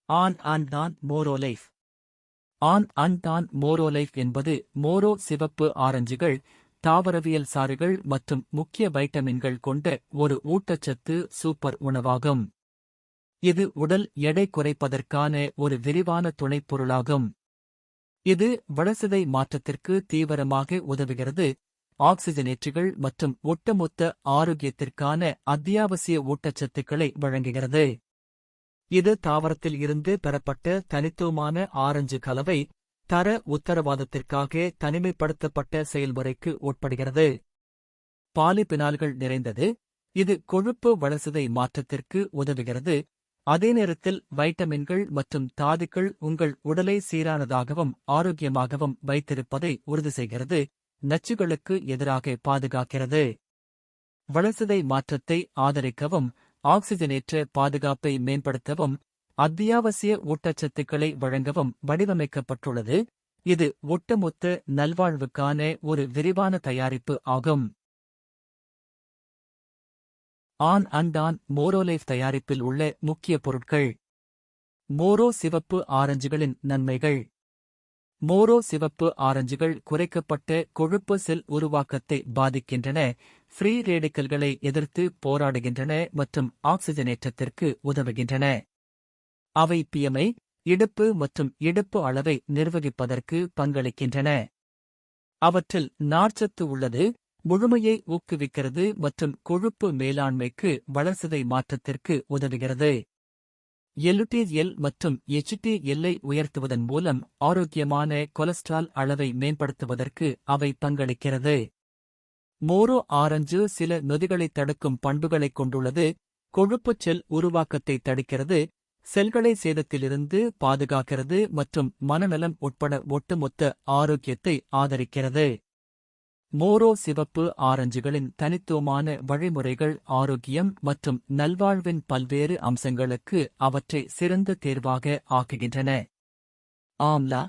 On அண்ட் ஆன் மோரோலைஃப். ஆன் அண்ட் ஆன் மோரோலைஃப் என்பது மோரோ சிவப்பு ஆரஞ்சுகள், தாவரவியல் சாறுகள் மற்றும் முக்கிய வைட்டமின்கள் கொண்ட ஒரு ஊட்டச்சத்து சூப்பர் உணவாகும். இது உடல் எடை குறைப்பதற்கான ஒரு விரிவான துணைப்பொருளாகும். இது வளர்சிதை மாற்றத்திற்கு தீவிரமாக உதவுகிறது, ஆக்சிஜனேற்றிகள் மற்றும் ஒட்டுமொத்த ஆரோக்கியத்திற்கான அத்தியாவசிய ஊட்டச்சத்துக்களை வழங்குகிறது. இது தாவரத்தில் இருந்து பெறப்பட்ட தனித்துவமான ஆரஞ்சு கலவை, தர உத்தரவாதத்திற்காக தனிமைப்படுத்தப்பட்ட செயல்முறைக்கு உட்படுகிறது. பாலிபினால்கள் நிறைந்தது, இது கொழுப்பு வளர்சிதை மாற்றத்திற்கு உதவுகிறது, அதே நேரத்தில் வைட்டமின்கள் மற்றும் தாதுக்கள் உங்கள் உடலை சீரானதாகவும் ஆரோக்கியமாகவும் வைத்திருப்பதை உறுதி செய்கிறது, நச்சுகளுக்கு எதிராக பாதுகாக்கிறது. வளர்சிதை மாற்றத்தை ஆதரிக்கவும், ஆக்சிஜனேற்ற பாதுகாப்பை மேம்படுத்தவும், அத்தியாவசிய ஊட்டச்சத்துக்களை வழங்கவும் வடிவமைக்கப்பட்டுள்ளது. இது ஒட்டுமொத்த நல்வாழ்வுக்கான ஒரு விரிவான தயாரிப்பு ஆகும். ஆன் அண்ட் ஆன் மோரோலைஃப் தயாரிப்பில் உள்ள முக்கிய பொருட்கள். மோரோ சிவப்பு ஆரஞ்சுகளின் நன்மைகள். மோரோ சிவப்பு ஆரஞ்சுகள் குறைக்கப்பட்ட கொழுப்பு செல் உருவாக்கத்தை பாதிக்கின்றன, ஃப்ரீ ரேடிக்கல்களை எதிர்த்து போராடுகின்றன மற்றும் ஆக்சிஜனேற்றத்திற்கு உதவுகின்றன. அவை பிஎம்ஐ, இடுப்பு மற்றும் இடுப்பு அளவை நிர்வகிப்பதற்கு பங்களிக்கின்றன. அவற்றில் நார்ச்சத்து உள்ளது, முழுமையை ஊக்குவிக்கிறது மற்றும் கொழுப்பு மேலாண்மைக்கு வளர்சிதை மாற்றத்திற்கு உதவுகிறது. எல் மற்றும் எல்-ஐ உயர்த்துவதன் மூலம் ஆரோக்கியமான கொலஸ்ட்ரால் அளவை மேம்படுத்துவதற்கு அவை பங்களிக்கிறது. மோரோ ஆரஞ்சு சில நொதிகளைத் தடுக்கும் பண்புகளைக் கொண்டுள்ளது, கொழுப்புச் செல் உருவாக்கத்தை தடுக்கிறது, செல்களை சேதத்திலிருந்து பாதுகாக்கிறது மற்றும் மனநலம் உட்பட ஒட்டுமொத்த ஆரோக்கியத்தை ஆதரிக்கிறது. மோரோ சிவப்பு ஆரஞ்சுகளின் தனித்துவமான வழிமுறைகள் ஆரோக்கியம் மற்றும் நல்வாழ்வின் பல்வேறு அம்சங்களுக்கு அவற்றை சிறந்த தேர்வாக ஆக்குகின்றன. ஆம்லா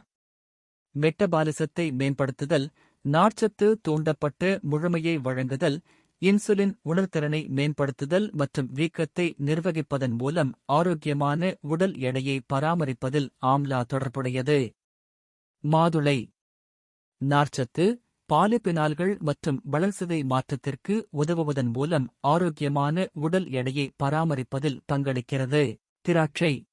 மெட்டபாலிசத்தை மேம்படுத்துதல், நார்ச்சத்து தூண்டப்பட்ட முழுமையை வழங்குதல், இன்சுலின் உணர்திறனை மேம்படுத்துதல் மற்றும் வீக்கத்தை நிர்வகிப்பதன் மூலம் ஆரோக்கியமான உடல் எடையை பராமரிப்பதில் ஆம்லா தொடர்புடையது. மாதுளை நார்ச்சத்து, பாலிபினால்கள் மற்றும் வளர்சிதை மாற்றத்திற்கு உதவுவதன் மூலம் ஆரோக்கியமான உடல் எடையை பராமரிப்பதில் பங்களிக்கிறது. திராட்சை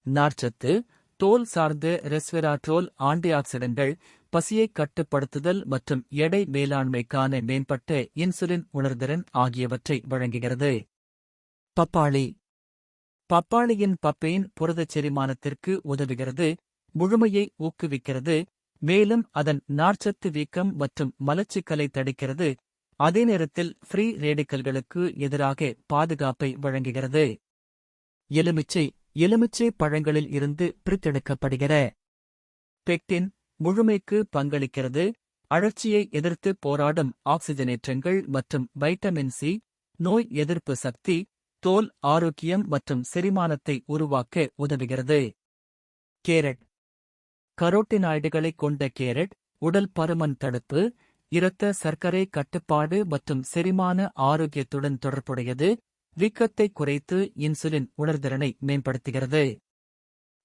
நார்ச்சத்து, தோல் சார்ந்த ரெஸ்வெராட்ரோல் ஆன்டிஆக்சிடன்ட்கள், பசியைக் கட்டுப்படுத்துதல் மற்றும் எடை மேலாண்மைக்கான மேம்பட்ட இன்சுலின் உணர்திறன் ஆகியவற்றை வழங்குகிறது. பப்பாளி பப்பாளியின் பப்பெயின் புரதச் செரிமானத்திற்கு உதவுகிறது, முழுமையை ஊக்குவிக்கிறது, மேலும் அதன் நார்ச்சத்து வீக்கம் மற்றும் மலச்சிக்கலை தடுக்கிறது, அதே நேரத்தில் ஃப்ரீ ரேடிக்கல்களுக்கு எதிராக பாதுகாப்பை வழங்குகிறது. எலுமிச்சை பழங்களில் இருந்து பிரித்தெடுக்கப்படுகிற பெக்டின் முழுமைக்கு பங்களிக்கிறது, அழற்சியை எதிர்த்து போராடும் ஆக்சிஜனேற்றங்கள் மற்றும் வைட்டமின் சி, நோய் எதிர்ப்பு சக்தி, தோல் ஆரோக்கியம் மற்றும் செரிமானத்தை உருவாக்க உதவுகிறது. கேரட் கரோட்டினாய்டுகளைக் கொண்ட கேரட், உடல் பருமன் தடுப்பு, இரத்த சர்க்கரை கட்டுப்பாடு மற்றும் செரிமான ஆரோக்கியத்துடன் தொடர்புடையது, வீக்கத்தை குறைத்து இன்சுலின் உணர்திறனை மேம்படுத்துகிறது.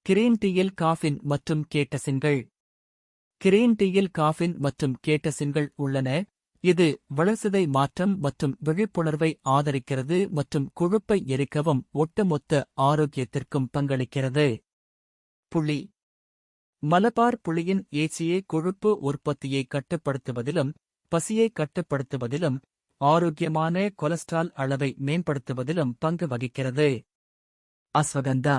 கிரீன் டீயில் காஃபின் மற்றும் கேட்டசின்கள். கிரீன் டீயில் காஃபின் மற்றும் கேட்டசின்கள் உள்ளன, இது வளர்சிதை மாற்றம் மற்றும் விழிப்புணர்வை ஆதரிக்கிறது மற்றும் கொழுப்பை எரிக்கவும் ஒட்டுமொத்த ஆரோக்கியத்திற்கும் பங்களிக்கிறது. புளி மலபார் புளியின் ஏசிஏ கொழுப்பு உற்பத்தியை கட்டுப்படுத்துவதிலும், பசியை கட்டுப்படுத்துவதிலும், ஆரோக்கியமான கொலஸ்ட்ரால் அளவை மேம்படுத்துவதிலும் பங்கு வகிக்கிறது. அஸ்வகந்தா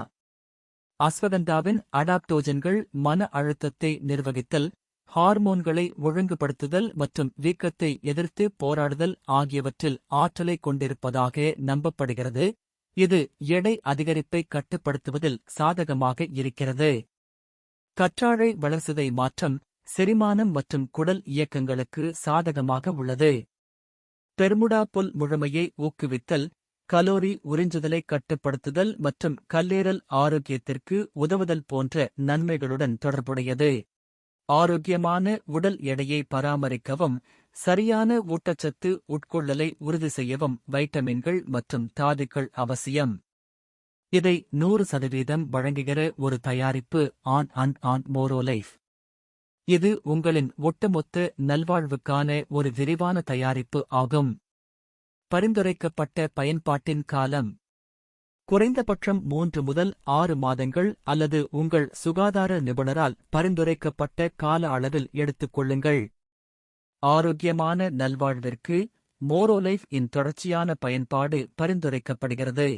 அஸ்வகந்தாவின் அடாப்டோஜன்கள் மன அழுத்தத்தை நிர்வகித்தல், ஹார்மோன்களை ஒழுங்குபடுத்துதல் மற்றும் வீக்கத்தை எதிர்த்து போராடுதல் ஆகியவற்றில் ஆற்றலை கொண்டிருப்பதாக நம்பப்படுகிறது. இது எடை அதிகரிப்பை கட்டுப்படுத்துவதில் சாதகமாக இருக்கிறது. கற்றாழை வளர்சிதை மாற்றம், செரிமானம் மற்றும் குடல் இயக்கங்களுக்கு சாதகமாக உள்ளது. பெர்முடா புல் முழுமையை ஊக்குவித்தல், கலோரி உறிஞ்சுதலை கட்டுப்படுத்துதல் மற்றும் கல்லீரல் ஆரோக்கியத்திற்கு உதவுதல் போன்ற நன்மைகளுடன் தொடர்புடையது. ஆரோக்கியமான உடல் எடையை பராமரிக்கவும், சரியான ஊட்டச்சத்து உட்கொள்ளலை உறுதி செய்யவும் வைட்டமின்கள் மற்றும் தாதுக்கள் அவசியம். இதை 100% வழங்குகிற ஒரு தயாரிப்பு ஆன் மோரோலைஃப். இது உங்களின் ஒட்டுமொத்த நல்வாழ்வுக்கான ஒரு விரிவான தயாரிப்பு ஆகும். பரிந்துரைக்கப்பட்ட பயன்பாட்டின் காலம் குறைந்தபட்சம் 3 முதல் 6 மாதங்கள் அல்லது உங்கள் சுகாதார நிபுணரால் பரிந்துரைக்கப்பட்ட கால அளவில் எடுத்துக்கொள்ளுங்கள். ஆரோக்கியமான நல்வாழ்விற்கு மோரோலைஃப் இன் தொடர்ச்சியான பயன்பாடு பரிந்துரைக்கப்படுகிறது.